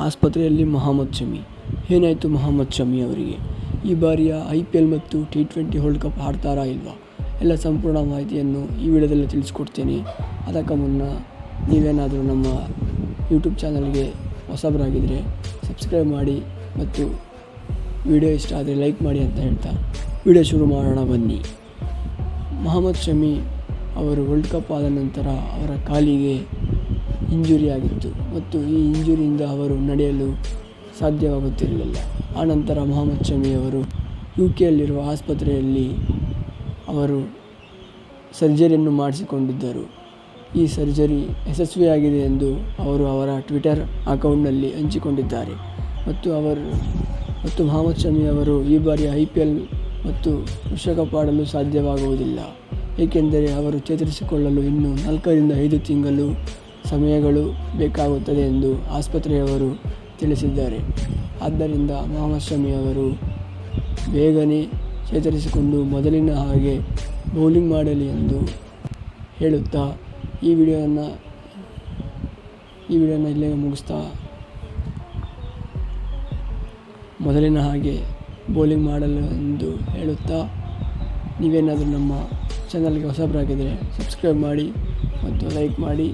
ಆಸ್ಪತ್ರೆಯಲ್ಲಿ ಮೊಹಮ್ಮದ್ ಶಮಿ. ಏನಾಯಿತು ಮೊಹಮ್ಮದ್ ಶಮಿ ಅವರಿಗೆ? ಈ ಬಾರಿಯ IPL ಮತ್ತು T20 ವರ್ಲ್ಡ್ ಕಪ್ ಆಡ್ತಾರಾ ಇಲ್ವಾ? ಎಲ್ಲ ಸಂಪೂರ್ಣ ಮಾಹಿತಿಯನ್ನು ಈ ವಿಡಿಯೋದಲ್ಲಿ ತಿಳಿಸ್ಕೊಡ್ತೇನೆ. ಅದಕ್ಕೆ ಮುನ್ನ ನೀವೇನಾದರೂ ನಮ್ಮ ಯೂಟ್ಯೂಬ್ ಚಾನಲ್ಗೆ ಹೊಸಬರಾಗಿದ್ದರೆ ಸಬ್ಸ್ಕ್ರೈಬ್ ಮಾಡಿ ಮತ್ತು ವಿಡಿಯೋ ಇಷ್ಟ ಆದರೆ ಲೈಕ್ ಮಾಡಿ ಅಂತ ಹೇಳ್ತಾ ವಿಡಿಯೋ ಶುರು ಮಾಡೋಣ ಬನ್ನಿ. ಮೊಹಮ್ಮದ್ ಶಮಿ ಅವರು ವರ್ಲ್ಡ್ ಕಪ್ ಆದ ನಂತರ ಅವರ ಕಾಲಿಗೆ ಇಂಜುರಿ ಆಗಿತ್ತು ಮತ್ತು ಈ ಇಂಜುರಿಯಿಂದ ಅವರು ನಡೆಯಲು ಸಾಧ್ಯವಾಗುತ್ತಿರಲಿಲ್ಲ. ಆನಂತರ ಮೊಹಮ್ಮದ್ ಶಮಿ ಅವರು UKಯಲ್ಲಿರುವ ಆಸ್ಪತ್ರೆಯಲ್ಲಿ ಅವರು ಸರ್ಜರಿಯನ್ನು ಮಾಡಿಸಿಕೊಂಡಿದ್ದರು. ಈ ಸರ್ಜರಿ ಯಶಸ್ವಿಯಾಗಿದೆ ಎಂದು ಅವರು ಅವರ ಟ್ವಿಟರ್ ಅಕೌಂಟ್ನಲ್ಲಿ ಹಂಚಿಕೊಂಡಿದ್ದಾರೆ. ಮತ್ತು ಮೊಹಮ್ಮದ್ ಶಮಿ ಅವರು ಈ ಬಾರಿ IPL ಮತ್ತು ವಿಶ್ವಕಪ್ ಆಡಲು ಸಾಧ್ಯವಾಗುವುದಿಲ್ಲ, ಏಕೆಂದರೆ ಅವರು ಚೇತರಿಸಿಕೊಳ್ಳಲು ಇನ್ನೂ 4 ರಿಂದ 5 ತಿಂಗಳು ಸಮಯಗಳು ಬೇಕಾಗುತ್ತದೆ ಎಂದು ಆಸ್ಪತ್ರೆಯವರು ತಿಳಿಸಿದ್ದಾರೆ. ಆದ್ದರಿಂದ ಮೊಹಮ್ಮದ್ ಶಮಿ ಅವರು ಬೇಗನೆ ಚೇತರಿಸಿಕೊಂಡು ಮೊದಲಿನ ಹಾಗೆ ಬೌಲಿಂಗ್ ಮಾಡಲಿ ಎಂದು ಹೇಳುತ್ತಾ ಈ ವಿಡಿಯೋನ ಇಲ್ಲೇ ಮುಗಿಸ್ತಾ ಮೊದಲಿನ ಹಾಗೆ ಬೌಲಿಂಗ್ ಮಾಡಲು ಎಂದು ಹೇಳುತ್ತಾ, ನೀವೇನಾದರೂ ನಮ್ಮ ಚಾನಲ್ಗೆ ಹೊಸಬರಾಗಿದ್ದರೆ ಸಬ್ಸ್ಕ್ರೈಬ್ ಮಾಡಿ ಮತ್ತು ಲೈಕ್ ಮಾಡಿ.